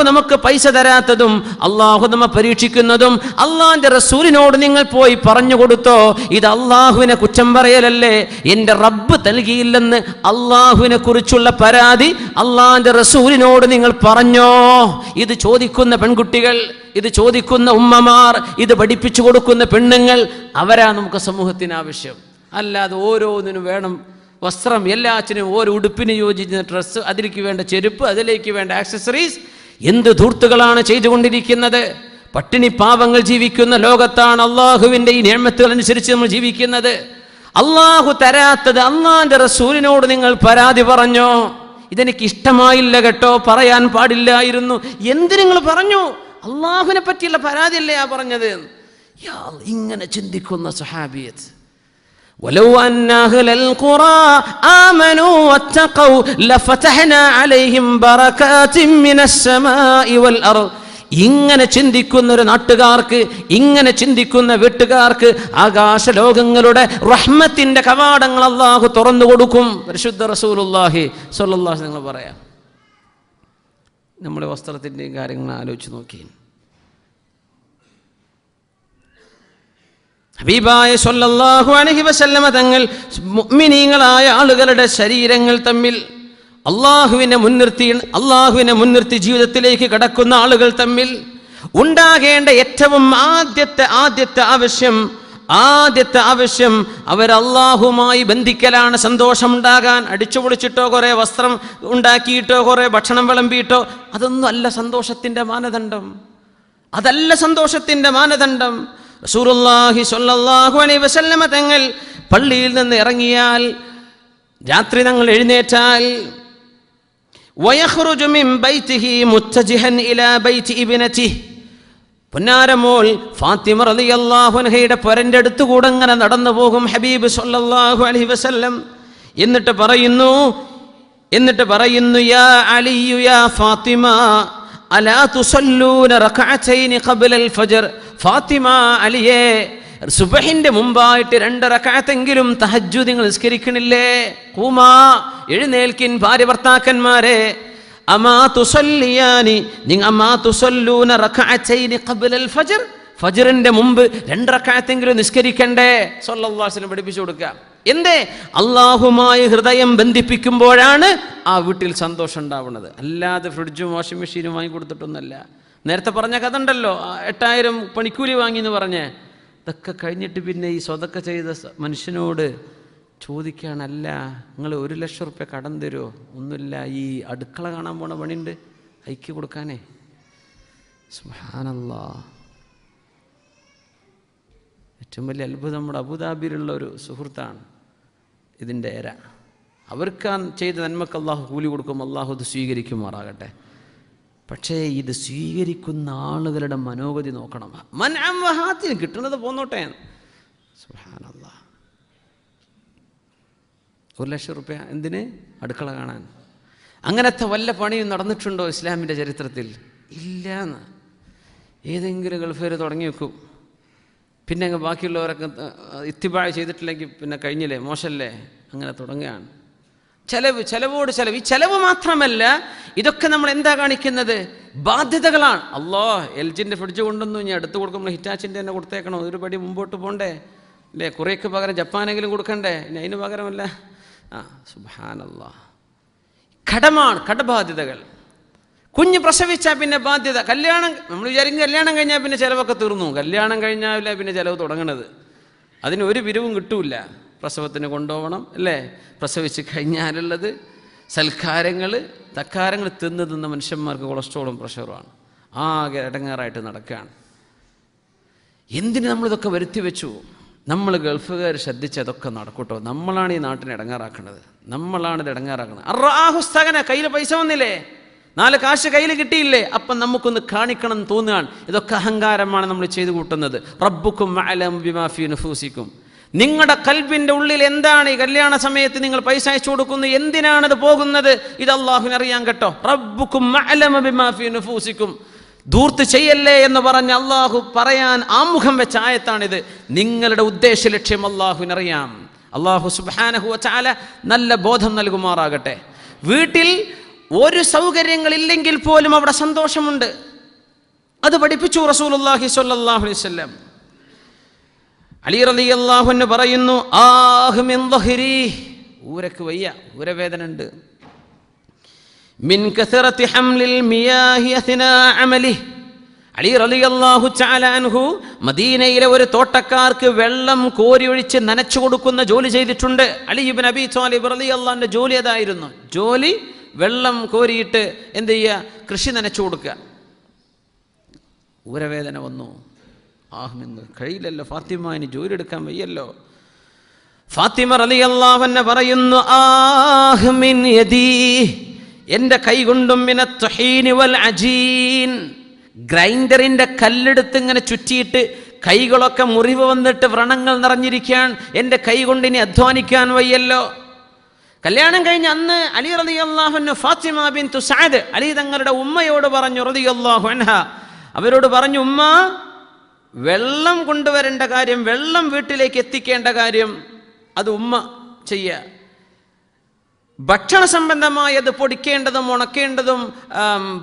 നമുക്ക് പൈസ തരാത്തതും അള്ളാഹു നമ്മെ പരീക്ഷിക്കുന്നതും അള്ളാഹിന്റെ റസൂലിനോട് നിങ്ങൾ പോയി പറഞ്ഞു കൊടുത്തോ, ഇത് അള്ളാഹുവിനെ കുറ്റം പറയലല്ലേ, എൻ്റെ റബ്ബ് നൽകിയില്ലെന്ന് അള്ളാഹുവിനെ കുറിച്ചുള്ള പരാതി അള്ളാഹിന്റെ റസൂലിനോട് നിങ്ങൾ പറഞ്ഞോ? ഇത് ചോദിക്കുന്ന പെൺകുട്ടികൾ, ഇത് ചോദിക്കുന്ന ഉമ്മമാർ, ഇത് പഠിപ്പിച്ചു കൊടുക്കുന്ന പെണ്ണുങ്ങൾ, അവരാ നമുക്ക് സമൂഹത്തിന് ആവശ്യം. അല്ലാതെ ഓരോന്നിനും വേണം വസ്ത്രം, എല്ലാത്തിനും ഓരോ ഉടുപ്പിന് യോജിച്ച ഡ്രസ്സ്, അതിലേക്ക് വേണ്ട ചെരുപ്പ്, അതിലേക്ക് വേണ്ട ആക്സസറീസ്. എന്ത് ധൂർത്തുകളാണ് ചെയ്തുകൊണ്ടിരിക്കുന്നത്! പട്ടിണി പാവങ്ങൾ ജീവിക്കുന്ന ലോകത്താണ് അള്ളാഹുവിൻ്റെ ഈ നിഅമത്തുകൾ അനുസരിച്ച് നമ്മൾ ജീവിക്കുന്നത്. അള്ളാഹു തരാത്തത് അള്ളാഹിന്റെ റസൂലിനോട് നിങ്ങൾ പരാതി പറഞ്ഞോ? ഇതെനിക്ക് ഇഷ്ടമായില്ല കേട്ടോ, പറയാൻ പാടില്ലായിരുന്നു. എന്ത് നിങ്ങൾ പറഞ്ഞു? അള്ളാഹുവിനെ പറ്റിയുള്ള പരാതിയല്ലേ ആ പറഞ്ഞത്? ഇങ്ങനെ ചിന്തിക്കുന്ന സഹാബിയത്ത്. ولو أن أهل القرى آمنوا واتقوا لفتحنا عليهم بركات من السماء والأرض. ഇങ്ങനെ ചിന്തിക്കുന്ന ഒരു നാട്ടുകാർക്ക്, ഇങ്ങനെ ചിന്തിക്കുന്ന വീട്ടുകാർക്ക് ആകാശലോകങ്ങളുടെ റഹ്മത്തിന്റെ കവാടങ്ങൾ അല്ലാഹു തുറന്നു കൊടുക്കും. പരിശുദ്ധ റസൂലുള്ളാഹി സ്വല്ലല്ലാഹു അലൈഹി വസല്ലം പറയാം. നമ്മുടെ വസ്ത്രത്തിൻ്റെയും കാര്യങ്ങൾ ആലോചിച്ച് നോക്കി. ഹബീബായ സ്വല്ലല്ലാഹു അലൈഹി വസല്ലമ തങ്ങൾ മുഅ്മിനീങ്ങളായ ആളുകളുടെ ശരീരങ്ങൾ തമ്മിൽ അള്ളാഹുവിനെ മുൻനിർത്തി ജീവിതത്തിലേക്ക് കടക്കുന്ന ആളുകൾ തമ്മിൽ ഉണ്ടാകേണ്ട ഏറ്റവും ആദ്യത്തെ ആവശ്യം അവരല്ലാഹുമായി ബന്ധിക്കലാണ്. സന്തോഷമുണ്ടാകാൻ അടിച്ചുപൊളിച്ചിട്ടോ കുറേ വസ്ത്രം ഉണ്ടാക്കിയിട്ടോ കുറേ ഭക്ഷണം വിളമ്പിയിട്ടോ അതൊന്നും അല്ല സന്തോഷത്തിൻ്റെ മാനദണ്ഡം. അതല്ല സന്തോഷത്തിൻ്റെ മാനദണ്ഡം. റസൂലുള്ളാഹി സ്വല്ലല്ലാഹു അലൈഹി വസല്ലമ തങ്ങൾ പള്ളിയിൽ നിന്ന് ഇറങ്ങിയാൽ, രാത്രി തങ്ങൾ എഴുന്നേറ്റാൽ, വയഖ്റുജു മിൻ ബൈതിഹി മുത്തജിഹൻ ഇലാ ബൈതി ഇബ്നതിഹി, പൊന്നാരമോൾ ഫാത്തിമ റളിയല്ലാഹു അൻഹയുടെ പൊരന്റെ അടുത്തുകൂടെ അങ്ങനെ നടന്നു പോകും ഹബീബ് സ്വല്ലല്ലാഹു അലൈഹി വസല്ലം. എന്നിട്ട് പറയുന്നു യാ അലിയു യാ ഫാത്തിമ അലാ തുസല്ലൂന റകഅതൈനി ഖബ്ലൽ ഫജ്ർ. ഫാത്തിമ, അലിയേ, സുബഹിന്റെ മുമ്പായിട്ട് 2 റകഅത്തെങ്കിലും തഹജ്ജുദ് നിങ്ങൾ നിസ്കരിക്കണില്ലേ? ഖൂമാ, എഴുന്നേൽക്കിൻ ഭാര്യ ഭർത്താക്കന്മാരെ. അമാ തുസല്ലിയാനി അമാ തുസല്ലൂന റകഅതൈനി ഖബ്ലൽ ഫജ്ർ, ഫജ്റിന്റെ മുമ്പ് 2 റകഅത്തെങ്കിലും നിസ്കരിക്കണ്ടേ? സ്വല്ലല്ലാഹു അലൈഹി വസല്ലം പഠിപ്പിച്ചു കൊടുക്കുക. എന്തേ? അള്ളാഹുമായി ഹൃദയം ബന്ധിപ്പിക്കുമ്പോഴാണ് ആ വീട്ടിൽ സന്തോഷം ഉണ്ടാവുന്നത്. അല്ലാതെ ഫ്രിഡ്ജും വാഷിംഗ് മെഷീനും വാങ്ങി കൊടുത്തിട്ടൊന്നല്ല. നേരത്തെ പറഞ്ഞ കഥ ഉണ്ടല്ലോ, 8000 പണിക്കൂലി വാങ്ങി എന്ന് പറഞ്ഞ്, ഇതൊക്കെ കഴിഞ്ഞിട്ട് പിന്നെ ഈ സ്വതക്ക ചെയ്ത മനുഷ്യനോട് ചോദിക്കുകയാണല്ല, നിങ്ങൾ 1 ലക്ഷം റുപ്യ കടം തരുമോ? ഒന്നുമില്ല, ഈ അടുക്കള കാണാൻ പോണ പണിയുണ്ട്, അയക്കി കൊടുക്കാനേ. സുബ്ഹാനല്ലാഹ്. ഏറ്റവും വലിയ അത്ഭുതം, നമ്മുടെ അബുദാബിയിലുള്ള ഒരു സുഹൃത്താണ് ഇതിൻ്റെ ഏര. അവർക്ക് ചെയ്ത നന്മക്ക് അള്ളാഹു കൂലി കൊടുക്കും, അള്ളാഹു ഇത് സ്വീകരിക്കുമാറാകട്ടെ. പക്ഷേ ഇത് സ്വീകരിക്കുന്ന ആളുകളുടെ മനോഗതി നോക്കണം. മൻഅംവഹാത്തിന് കിട്ടുന്നത് പോന്നോട്ടെ. സുബ്ഹാനല്ലാഹ്. 1 ലക്ഷം റുപ്യ എന്തിന്? അടുക്കള കാണാൻ. അങ്ങനത്തെ വല്ല പണിയും നടന്നിട്ടുണ്ടോ ഇസ്ലാമിൻ്റെ ചരിത്രത്തിൽ? ഇല്ലയെന്ന്. ഏതെങ്കിലും ഗൾഫുകാർ തുടങ്ങി വെക്കും, പിന്നെ അങ്ങ് ബാക്കിയുള്ളവരൊക്കെ ഇത്തിബാ ചെയ്തിട്ടില്ലെങ്കിൽ പിന്നെ കഴിഞ്ഞില്ലേ, മോശമല്ലേ? അങ്ങനെ തുടങ്ങുകയാണ്. ചെലവോട് ചെലവ്. ഈ ചെലവ് മാത്രമല്ല, ഇതൊക്കെ നമ്മൾ എന്താ കാണിക്കുന്നത്? ബാധ്യതകളാണ്. എൽജിൻ്റെ ഫ്രിഡ്ജ് കൊണ്ടുവന്നു, ഇനി അടുത്ത് കൊടുക്കുമ്പോൾ ഹിറ്റാച്ചിൻ്റെ തന്നെ കൊടുത്തേക്കണോ? ഒരു പടി മുമ്പോട്ട് പോകണ്ടേ അല്ലേ? കുറേക്ക് പകരം ജപ്പാനെങ്കിലും കൊടുക്കണ്ടേ? ഇനി അതിന് പകരമല്ല. സുബ്ഹാനല്ലാഹ്. കടമാണ്, കടബാധ്യതകൾ. കുഞ്ഞ് പ്രസവിച്ചാൽ പിന്നെ ബാധ്യത. കല്യാണം, നമ്മൾ വിചാരിക്കും കല്യാണം കഴിഞ്ഞാൽ പിന്നെ ചിലവൊക്കെ തീർന്നു. കല്യാണം കഴിഞ്ഞാൽ പിന്നെ ചിലവ് തുടങ്ങണത്. അതിന് ഒരു പിരിവും കിട്ടൂല. പ്രസവത്തിന് കൊണ്ടുപോകണം അല്ലേ? പ്രസവിച്ച് കഴിഞ്ഞാലുള്ളത് സൽക്കാരങ്ങൾ, തക്കാരങ്ങൾ തിന്ന് മനുഷ്യന്മാർക്ക് കൊളസ്ട്രോളും പ്രഷറുമാണ്. ആകെ ഇടങ്ങാറായിട്ട് നടക്കുകയാണ്. എന്തിന് നമ്മളിതൊക്കെ വരുത്തി വെച്ചു? നമ്മൾ ഗൾഫുകാർ ശ്രദ്ധിച്ച് അതൊക്കെ നടക്കൂട്ടോ. നമ്മളാണ് ഈ നാട്ടിനെ ഇടങ്ങാറാക്കുന്നത്, നമ്മളാണിത് ഇടങ്ങാറാക്കുന്നത്. അറാഹുസ്തകന, കയ്യിൽ പൈസ വന്നില്ലേ, 4 കാശ് കയ്യിൽ കിട്ടിയില്ലേ, അപ്പം നമുക്കൊന്ന് കാണിക്കണം തോന്നുകയാണ്. ഇതൊക്കെ അഹങ്കാരമാണ് നമ്മൾ ചെയ്തു കൂട്ടുന്നത്. റബ്ബുക്കും അഅലമു ബിമാ ഫീ നുഫൂസിക്കും. നിങ്ങളുടെ കൽബിൻ്റെ ഉള്ളിൽ എന്താണ്? ഈ കല്യാണ സമയത്ത് നിങ്ങൾ പൈസ അയച്ചു കൊടുക്കുന്നത് എന്തിനാണത് പോകുന്നത്? ഇത് അള്ളാഹുവിന് അറിയാൻ കേട്ടോ. റബ്ബുക്കും അഅലമു ബിമാ ഫീ നുഫൂസിക്കും. ധൂർത്ത് ചെയ്യല്ലേ എന്ന് പറഞ്ഞ് അള്ളാഹു പറയാൻ ആമുഖം വെച്ച ആയത്താണിത്. നിങ്ങളുടെ ഉദ്ദേശ ലക്ഷ്യം അള്ളാഹുവിനറിയാം. അള്ളാഹു സുബ്ഹാനഹു വ തആല നല്ല ബോധം നൽകുമാറാകട്ടെ. വീട്ടിൽ ഒരു സൗകര്യങ്ങളില്ലെങ്കിൽ പോലും അവിടെ സന്തോഷമുണ്ട്. അത് പഠിപ്പിച്ചു റസൂലുള്ളാഹി സ്വല്ലല്ലാഹു അലൈഹി വസല്ലം. അലി റളിയല്ലാഹു അൻഹു പറയുന്നു, ആഹ് മിൻ ദഹ്രി, ഊരക്ക് വയ്യ, ഊരവേദന ഉണ്ട്. മിൻ കസറത്തി ഹംലിൽ മിയാഹി അസ്നാ അമലി. അലി റളിയല്ലാഹു തആല അൻഹു മദീനയിലെ ഒരു തോട്ടക്കാർക്ക് വെള്ളം കോരി ഒഴിച്ച് നനച്ചു കൊടുക്കുന്ന ജോലി ചെയ്തിട്ടുണ്ട്. അലി ഇബ്നു അബീ ത്വാലിബ് റളിയല്ലാഹുവിന്റെ ജോലി അതായിരുന്നു. ജോലി വെള്ളം കോരിയിട്ട് എന്ത് ചെയ്യുക, കൃഷി നനച്ചു കൊടുക്കുക. ഊരവേദന വന്നു. ആഹ്മിന്ന് കഴിയില്ലല്ലോ, ഫാത്തിമ ഇനി ജോലി എടുക്കാൻ വയ്യല്ലോ. ഫാത്തിമ റളിയല്ലാഹു അൻഹ പറയുന്നു, ആഹ്മിൻ യദീ, എൻ്റെ കൈ കൊണ്ടും മിനത്ത് തുഹീനി വൽ അജീൻ, ഗ്രൈൻഡറിൻ്റെ കല്ലെടുത്ത് ഇങ്ങനെ ചുറ്റിയിട്ട് കൈകളൊക്കെ മുറിവ് വന്നിട്ട് വ്രണങ്ങൾ നിറഞ്ഞിരിക്കാൻ, എൻ്റെ കൈ കൊണ്ട് ഇനി അധ്വാനിക്കാൻ വയ്യല്ലോ. കല്യാണം കഴിഞ്ഞ് അന്ന് അലി റളിയല്ലാഹു അൻഹു ഫാത്തിമ ബിൻതു സഅദ്, അലി തങ്ങളുടെ ഉമ്മയോട് പറഞ്ഞു റളിയല്ലാഹു അൻഹ, അവരോട് പറഞ്ഞു, ഉമ്മ, വെള്ളം കൊണ്ടുവരേണ്ട കാര്യം, വെള്ളം വീട്ടിലേക്ക് എത്തിക്കേണ്ട കാര്യം അത് ഉമ്മ ചെയ്യുക. ഭക്ഷണ സംബന്ധമായത് പൊടിക്കേണ്ടതും ഉണക്കേണ്ടതും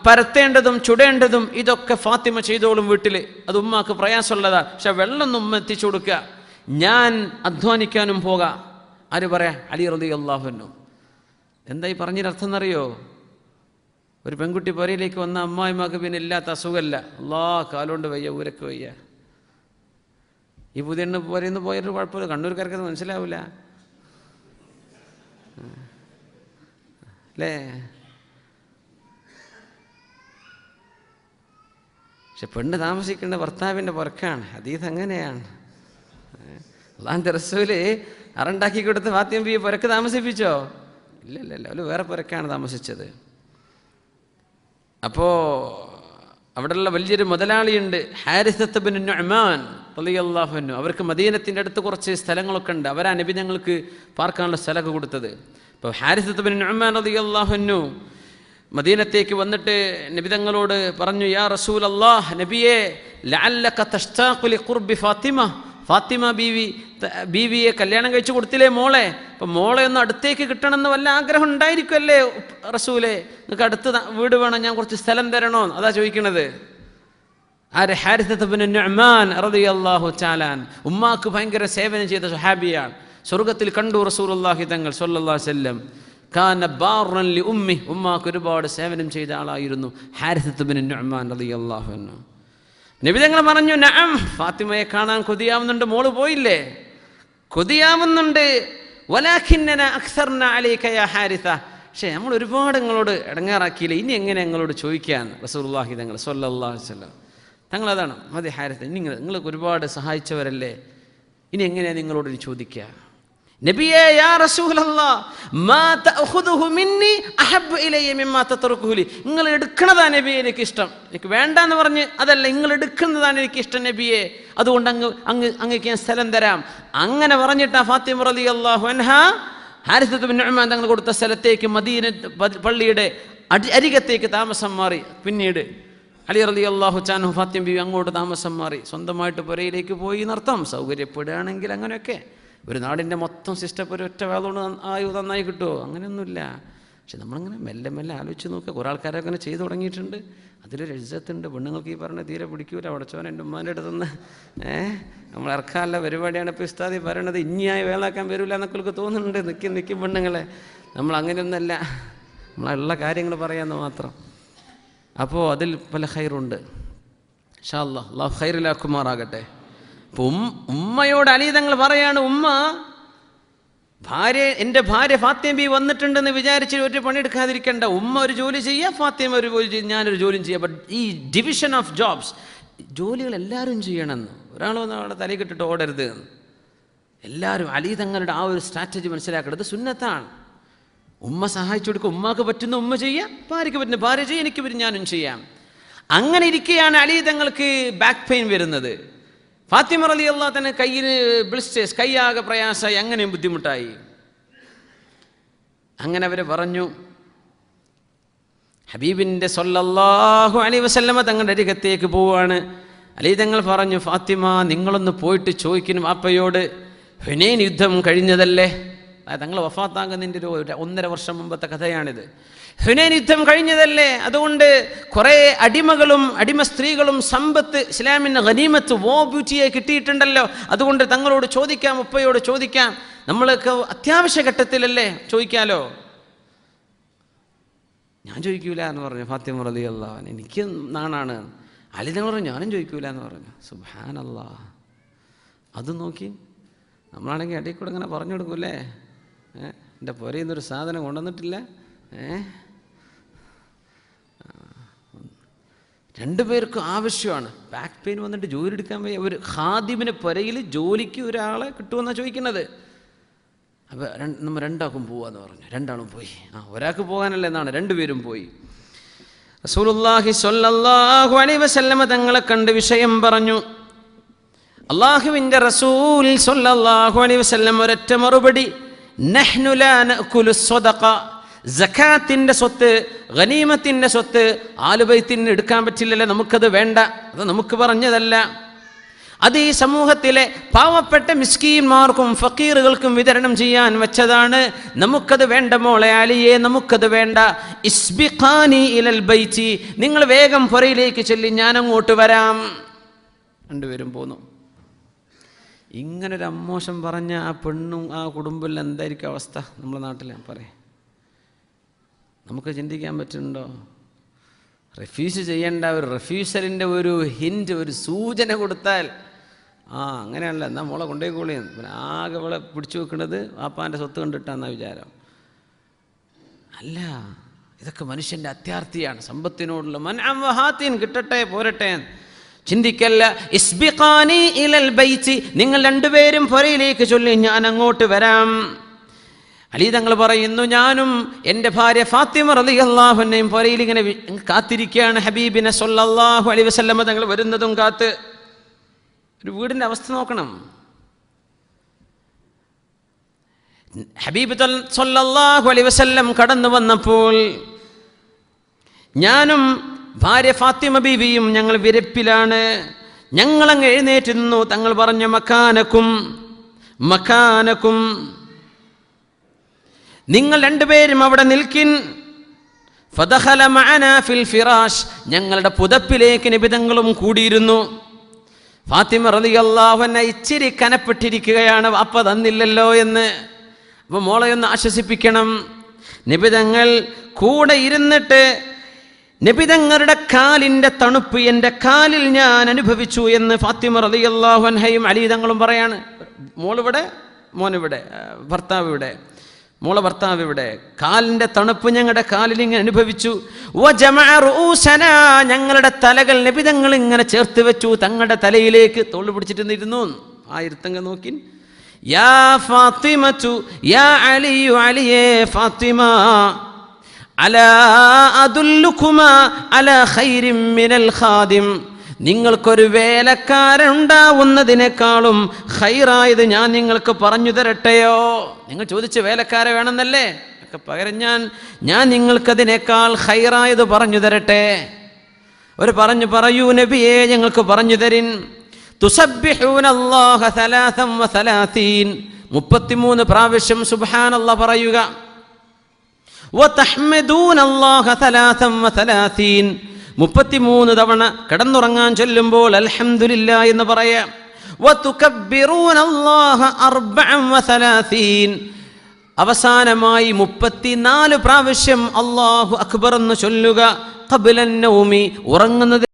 പരത്തേണ്ടതും ചുടേണ്ടതും ഇതൊക്കെ ഫാത്തിമ ചെയ്തോളും വീട്ടിൽ, അത് ഉമ്മാക്ക് പ്രയാസമുള്ളതാണ്. പക്ഷെ വെള്ളം ഉമ്മ എത്തിച്ചു കൊടുക്കുക, ഞാൻ അധ്വാനിക്കാനും പോകാം. ആര് പറയാ? അലി റളിയല്ലാഹു അൻഹു. എന്തായി പറഞ്ഞതിനർത്ഥം എന്നറിയോ? ഒരു പെൺകുട്ടി പുരയിലേക്ക് വന്ന അമ്മായിമാക്ക് പിന്നെ ഇല്ലാത്ത അസുഖമല്ല, കാലുകൊണ്ട് വയ്യ, ഊരക്ക് വയ്യ. ഈ പുതിയ പുരയിന്ന് പോയൊരു കുഴപ്പമില്ല, കണ്ണൂർക്കാർക്കത് മനസ്സിലാവില്ല അല്ലേ? പക്ഷെ പെണ്ണ് താമസിക്കേണ്ട ഭർത്താവിൻ്റെ പുറക്കാണ്. ഹദീസ് അങ്ങനെയാണ്. അല്ലാഹുവിൻ്റെ റസൂല് അറണ്ടാക്കി കൊടുത്ത് ഫാത്തിമ ബീവി പുരക്ക് താമസിപ്പിച്ചോ? ഇല്ലല്ല, അവര് വേറെ പുരക്കാണ് താമസിച്ചത്. അപ്പോൾ അവിടെയുള്ള വലിയൊരു മുതലാളിയുണ്ട്, ഹാരിസത്ത് ബിൻ നുഅ്മാൻ റളിയല്ലാഹു അൻഹു. അവർക്ക് മദീനത്തിൻ്റെ അടുത്ത് കുറച്ച് സ്ഥലങ്ങളൊക്കെ ഉണ്ട്. അവരാ നബി ഞങ്ങൾക്ക് പാർക്കാനുള്ള സ്ഥലമൊക്കെ കൊടുത്തത്. അപ്പോൾ ഹാരിസത്ത് ബിൻ നുഅ്മാൻ റളിയല്ലാഹു അൻഹു മദീനത്തേക്ക് വന്നിട്ട് നബി തങ്ങളോട് പറഞ്ഞു, യാ റസൂലല്ലാഹ്, നബിയെ, ലഅല്ലക തഷ്താഖു ലിഖുർബി ഫാത്തിമ, ഫാത്തിമ ബീവിയെ കല്യാണം കഴിച്ചു കൊടുത്തില്ലേ മോളെ, അപ്പം മോളെ ഒന്ന് അടുത്തേക്ക് കിട്ടണമെന്ന് വല്ല ആഗ്രഹം ഉണ്ടായിരിക്കുമല്ലേ റസൂലേ? നിങ്ങൾക്ക് അടുത്ത് വീട് വേണം, ഞാൻ കുറച്ച് സ്ഥലം തരണോ? അതാ ചോദിക്കണത്. ആര്? ഹാരിസത്ത് ബിൻ നുഅ്മാൻ റളിയല്ലാഹു തആല. ഉമ്മാക്ക് ഭയങ്കര സേവനം ചെയ്ത സ്വഹാബിയാണ്. സ്വർഗത്തിൽ കണ്ടു റസൂലുള്ളാഹി തങ്ങൾ സ്വല്ലല്ലാഹു അലൈഹി വസല്ലം. കാന ബാറൻ ലി ഉമ്മി, ഉമ്മാക്ക് ഒരുപാട് സേവനം ചെയ്ത ആളായിരുന്നു ഹാരിസത്ത് ബിൻ നുഅ്മാൻ റളിയല്ലാഹു അൻഹു. നബി തങ്ങൾ പറഞ്ഞു, നഅം, ഫാത്തിമയെ കാണാൻ കൊതിയാവുന്നുണ്ട്, മോള് പോയില്ലേ? കൊതിയാവുന്നുണ്ട്. വലാകിന്നന അക്സർന അലൈക യാ ഹാരിസ, പക്ഷേ നമ്മൾ ഒരുപാട് നിങ്ങളോട് ഇടങ്ങാറാക്കിയില്ല, ഇനി എങ്ങനെ ഞങ്ങളോട് ചോദിക്കാൻ? റസൂലുള്ളാഹി തങ്ങൾ സ്വല്ലല്ലാഹു അലൈഹി വസല്ലം തങ്ങളതാണ്, മതി ഹാരിസ, നിങ്ങൾക്ക് ഒരുപാട് സഹായിച്ചവരല്ലേ, ഇനി എങ്ങനെയാണ് നിങ്ങളോട് ചോദിക്കുക? നബിയേ, യാ റസൂലല്ലാഹ്, മാ തഅഖുദുഹു മിന്നി അഹബ്ബു ഇലയ്യ മിമ്മാ തത്റകുഹു ലി, നിങ്ങൾ എടുക്കുന്നതാണ് നബിയെ എനിക്കിഷ്ടം, എനിക്ക് വേണ്ടാന്ന് പറഞ്ഞ് അതല്ല, നിങ്ങൾ എടുക്കുന്നതാണ് എനിക്കിഷ്ടം നബിയെ, അതുകൊണ്ട് അങ്ങേക്ക് ഞാൻ സ്ഥലം തരാം. അങ്ങനെ പറഞ്ഞിട്ടാ ഫാത്തിമ റളിയല്ലാഹു അൻഹാ ഹാരിസത്ത് ബിൻ നുഅ്മാൻ തങ്ങൾ കൊടുത്ത സ്ഥലത്തേക്ക്, മദീന പള്ളിയുടെ അരികത്തേക്ക് താമസം മാറി. പിന്നീട് അലി റളിയല്ലാഹു തആല ഫാത്തിമ ബീവി അങ്ങോട്ട് താമസം മാറി, സ്വന്തമായിട്ട് പുരയിലേക്ക് പോയി എന്നർത്ഥം. സൗകര്യപ്പെടുകയാണെങ്കിൽ അങ്ങനെയൊക്കെ. ഒരു നാടിൻ്റെ മൊത്തം സിസ്റ്റം ഒരു ഒറ്റ വേളോണ്ട് നന്നായി കിട്ടുമോ? അങ്ങനെയൊന്നുമില്ല. പക്ഷെ നമ്മളിങ്ങനെ മെല്ലെ മെല്ലെ ആലോചിച്ച് നോക്കുക. കുറേ ആൾക്കാരൊക്കെ അങ്ങനെ ചെയ്തു തുടങ്ങിയിട്ടുണ്ട്. അതിലൊരു ഇജ്ജത്തുണ്ട്. പെണ്ണുങ്ങൾക്ക് ഈ പറഞ്ഞ തീരെ പിടിക്കൂല. അവിടച്ചോൻ എൻ്റെ ഉമ്മാൻ്റെ അടുത്തുനിന്ന് നമ്മൾ ഇറക്കാനുള്ള പരിപാടിയാണ് ഇപ്പോൾ ഉസ്താദി പറയണത്. ഇനിയായി വേളാക്കാൻ വരില്ല എന്നൊക്കെ തോന്നുന്നുണ്ട്. നിൽക്കും പെണ്ണുങ്ങളെ. നമ്മൾ അങ്ങനെയൊന്നല്ല, നമ്മളുള്ള കാര്യങ്ങൾ പറയാമെന്ന് മാത്രം. അപ്പോൾ അതിൽ പല ഖൈറുണ്ട്. ഇൻഷാ അല്ലാഹ്, അല്ലാഹു ഖൈറിലാക്കുമാറാകട്ടെ. അപ്പോൾ ഉമ്മയോട് അലി തങ്ങൾ പറയാണ്, ഉമ്മ, എൻ്റെ ഭാര്യ ഫാത്തിമ ബി വന്നിട്ടുണ്ടെന്ന് വിചാരിച്ച് ഒരു പണിയെടുക്കാതിരിക്കേണ്ട. ഉമ്മ ഒരു ജോലി ചെയ്യുക, ഫാത്തിമ ഒരു ജോലി ചെയ്യുക, ഞാനൊരു ജോലിയും ചെയ്യുക. ബട്ട് ഈ ഡിവിഷൻ ഓഫ് ജോബ്സ്, ജോലികൾ എല്ലാവരും ചെയ്യണമെന്ന്, ഒരാളൊന്നും അവിടെ തലയിട്ടിട്ട് ഓടരുത്. എല്ലാവരും അലി തങ്ങളുടെ ആ ഒരു സ്ട്രാറ്റജി മനസ്സിലാക്കേണ്ടത് സുന്നത്താണ്. ഉമ്മ സഹായിച്ചു കൊടുക്കുക, ഉമ്മാക്ക് പറ്റുന്ന ഉമ്മ ചെയ്യാം, ഭാര്യയ്ക്ക് പറ്റുന്ന ഭാര്യ ചെയ്യാം, എനിക്ക് പറ്റും ഞാനും ചെയ്യാം. അങ്ങനെ ഇരിക്കുകയാണ് അലി തങ്ങൾക്ക് ബാക്ക് പെയിൻ വരുന്നത്. ഫാത്തിമ റളിയല്ലാഹു തന്നെ കയ്യിന് ബ്ലിസ്റ്റേഴ്സ്, കൈയാകെ പ്രയാസമായി, അങ്ങനെയും ബുദ്ധിമുട്ടായി. അങ്ങനെ അവർ പറഞ്ഞു, ഹബീബിൻ്റെ സ്വല്ലല്ലാഹു അലൈഹി വസല്ലമ തങ്ങളുടെ അരികത്തേക്ക് പോവുകയാണ്. അലി തങ്ങൾ പറഞ്ഞു, ഫാത്തിമ, നിങ്ങളൊന്ന് പോയിട്ട് ചോദിക്കുന്നു വാപ്പയോട്, ഹുനൈൻ യുദ്ധം കഴിഞ്ഞതല്ലേ, തങ്ങൾ വഫാത്താകുന്നതിൻ്റെ ഒരു 1.5 വർഷം മുമ്പത്തെ കഥയാണിത്. ഹുനൈൻ യുദ്ധം കഴിഞ്ഞതല്ലേ, അതുകൊണ്ട് കുറേ അടിമകളും അടിമ സ്ത്രീകളും സമ്പത്ത് ഇസ്ലാമിൻ്റെ ഗനീമത്ത് ബ്യൂട്ടിയെ കിട്ടിയിട്ടുണ്ടല്ലോ, അതുകൊണ്ട് തങ്ങളോട് ചോദിക്കാം, ഉപ്പയോട് ചോദിക്കാം, നമ്മളൊക്കെ അത്യാവശ്യ ഘട്ടത്തിലല്ലേ, ചോദിക്കാലോ. ഞാൻ ചോദിക്കൂല എന്ന് പറഞ്ഞു ഫാത്തിമ റളിയല്ലാഹു അൻഹ, എനിക്ക് നാണാണ്. അലി തങ്ങൾ പറഞ്ഞു ഞാനും ചോദിക്കൂല എന്ന് പറഞ്ഞു. സുബ്ഹാനല്ലാഹ്. അത് നോക്കി നമ്മളാണെങ്കിൽ ഇടയിൽ കൂടെ ഇങ്ങനെ പറഞ്ഞു കൊടുക്കൂലേ, എൻ്റെ പുരയിൽ നിന്നൊരു സാധനം കൊണ്ടുവന്നിട്ടില്ല, രണ്ടുപേർക്കും ആവശ്യമാണ്. ബാക്ക് പെയിൻ വന്നിട്ട് ജോലി എടുക്കാൻ വയ്യ, ഒരു ഖാദിമിന് പുരയിൽ ജോലിക്ക് ഒരാളെ കിട്ടുമെന്നാണ് ചോദിക്കുന്നത്. അപ്പോൾ നമ്മൾ രണ്ടാൾക്കും പോവാന്ന് പറഞ്ഞു. രണ്ടാളും പോയി. ഒരാൾക്ക് പോകാനല്ല എന്നാണ്, രണ്ടുപേരും പോയി. റസൂലുള്ളാഹി സ്വല്ലല്ലാഹു അലൈഹി വസല്ലമ തങ്ങളെ കണ്ട് വിഷയം പറഞ്ഞു. അല്ലാഹുവിൻ്റെ റസൂൽ സ്വല്ലല്ലാഹു അലൈഹി വസല്ലം ഒരൊറ്റ മറുപടി, നഹ്നു ലാ നഅകുലു സ്വദഖ, സകാത്തിന്റെ സ്വത്ത്, ഗനീമത്തിന്റെ സ്വത്ത് ആലുബൈത്തിന് എടുക്കാൻ പറ്റില്ലല്ലോ, നമുക്കത് വേണ്ട, അത് നമുക്ക് പറഞ്ഞതല്ല, അത് ഈ സമൂഹത്തിലെ പാവപ്പെട്ട മിസ്കീന്മാർക്കും ഫക്കീറുകൾക്കും വിതരണം ചെയ്യാൻ വെച്ചതാണ്, നമുക്കത് വേണ്ട മോളെ അലിയെ, നമുക്കത് വേണ്ട. ഇസ്ബിഖാനി ഇലൽ ബൈത്തി, നിങ്ങൾ വേഗം പുറയിലേക്ക് ചെല്ലി, ഞാൻ അങ്ങോട്ട് വരാം. രണ്ടുപേരും പോന്നു. ഇങ്ങനൊരു അമ്മോശം പറഞ്ഞ ആ പെണ്ണും ആ കുടുംബം എന്തായിരിക്കും അവസ്ഥ നമ്മുടെ നാട്ടിൽ പറയാം. നമുക്ക് ചിന്തിക്കാൻ പറ്റുന്നുണ്ടോ? റെഫ്യൂസ് ചെയ്യേണ്ട ഒരു റെഫ്യൂസലിൻ്റെ ഒരു ഹിൻറ്റ്, ഒരു സൂചന കൊടുത്താൽ അങ്ങനെയല്ല, എന്നാൽ മോളെ കൊണ്ടേക്കോളി, പിന്നെ ആകെ അവളെ പിടിച്ചു വെക്കുന്നത് വാപ്പാൻ്റെ സ്വത്ത് കണ്ടിട്ടാന്നാ വിചാരം. അല്ല, ഇതൊക്കെ മനുഷ്യൻ്റെ അത്യാർത്ഥിയാണ്, സമ്പത്തിനോടുള്ള മൻഅം കിട്ടട്ടെ പോരട്ടെ ചിന്തിക്കല്ല. ഇസ്ബിഖാനി ഇലൽ ബൈത്തി, നിങ്ങൾ രണ്ടുപേരും പുരയിലേക്ക് ചൊല്ലി, ഞാൻ അങ്ങോട്ട് വരാം. അലി തങ്ങൾ പറയുന്നു, ഞാനും എൻ്റെ ഭാര്യ ഫാത്തിമ റളിയല്ലാഹു അൻഹയും പുരയിൽ ഇങ്ങനെ കാത്തിരിക്കുകയാണ്, ഹബീബിനെ സ്വല്ലല്ലാഹു അലൈഹി വസല്ലമ തങ്ങൾ വരുന്നതും കാത്ത്. ഒരു വീടിൻ്റെ അവസ്ഥ നോക്കണം. ഹബീബ് സ്വല്ലല്ലാഹു അലൈഹി വസല്ലം കടന്നു വന്നപ്പോൾ ഞാനും ഭാര്യ ഫാത്തിമ ബീവിയും ഞങ്ങൾ വിരപ്പിലാണ്. ഞങ്ങളങ്ങ് എഴുന്നേറ്റ് നിന്നു. തങ്ങൾ പറഞ്ഞു, മക്കാനക്കും മക്കാനക്കും, നിങ്ങൾ രണ്ടുപേരും അവിടെ നിൽക്കിൻ. ഫദഖല മഅനാ ഫിൽ ഫിറാഷ്, ഞങ്ങളുടെ പുതപ്പിലേക്ക് നബി തങ്ങളും കൂടിയിരുന്നു. ഫാത്തിമ റളിയല്ലാഹു അൻഹ ഇച്ചിരി കനപ്പെട്ടിരിക്കുകയാണ്, വാപ്പ തന്നില്ലല്ലോ എന്ന്. അപ്പോൾ മോളെ ഒന്ന് ആശ്വസിപ്പിക്കണം. നബി തങ്ങൾ കൂടെ ഇരുന്നിട്ട്, നബി തങ്ങളുടെ കാലിൻ്റെ തണുപ്പ് എൻ്റെ കാലിൽ ഞാൻ അനുഭവിച്ചു എന്ന് ഫാത്തിമ റളിയല്ലാഹു അൻഹയും അലി തങ്ങളും പറയാണ്. മോളിവിടെ, മോനിവിടെ, ഭർത്താവ് ഇവിടെ, മോളെ ഭർത്താവ് ഇവിടെ. കാലിൻ്റെ തണുപ്പ് ഞങ്ങളുടെ കാലിൽ ഇങ്ങനെ അനുഭവിച്ചു. ഞങ്ങളുടെ തലകൾ നബി തങ്ങൾ ഇങ്ങനെ ചേർത്ത് വെച്ചു തങ്ങളുടെ തലയിലേക്ക്, തോള് പിടിച്ചിട്ട് ഇരുന്നു. ആ ഇരുത്തങ്ങ നോക്കി, യാ ഫാത്തിമതു യാ അലിയു, അലിയേ ഫാത്തിമ, അലാ അദുല്ലുകുമാ അലാ ഖൈരിൻ മിനൽ ഖാദിം, നിങ്ങൾക്കൊരു വേലക്കാരൻ ഉണ്ടാവുന്നതിനേക്കാളും ഖൈറായത് ഞാൻ നിങ്ങൾക്ക് പറഞ്ഞു തരട്ടെയോ? നിങ്ങൾ ചോദിച്ച വേലക്കാരെ വേണമെന്നല്ലേ, ഒക്കെ പകരം ഞാൻ നിങ്ങൾക്കതിനേക്കാൾ ഖൈറായത് പറഞ്ഞു തരട്ടെ. ഒരു പറയൂ നബിയെ, ഞങ്ങൾക്ക് പറഞ്ഞു തരിൻ. തുസബ്ബിഹൂനല്ലാഹ 33 പ്രാവശ്യം സുബ്ഹാനല്ലാഹ് പറയുക. വതഹ്മദൂനല്ലാഹ 33 തവണ കിടന്നുറങ്ങാൻ ചൊല്ലുമ്പോൾ അൽഹംദുലില്ലാഹ് എന്ന് പറയാം. വതുകബ്ബിറൂനല്ലാഹ 34, അവസാനമായി 34 പ്രാവശ്യം അല്ലാഹു അക്ബർ എന്ന് ചൊല്ലുക. ഖബ്ലൻ നൗമി, ഉറങ്ങുന്നത്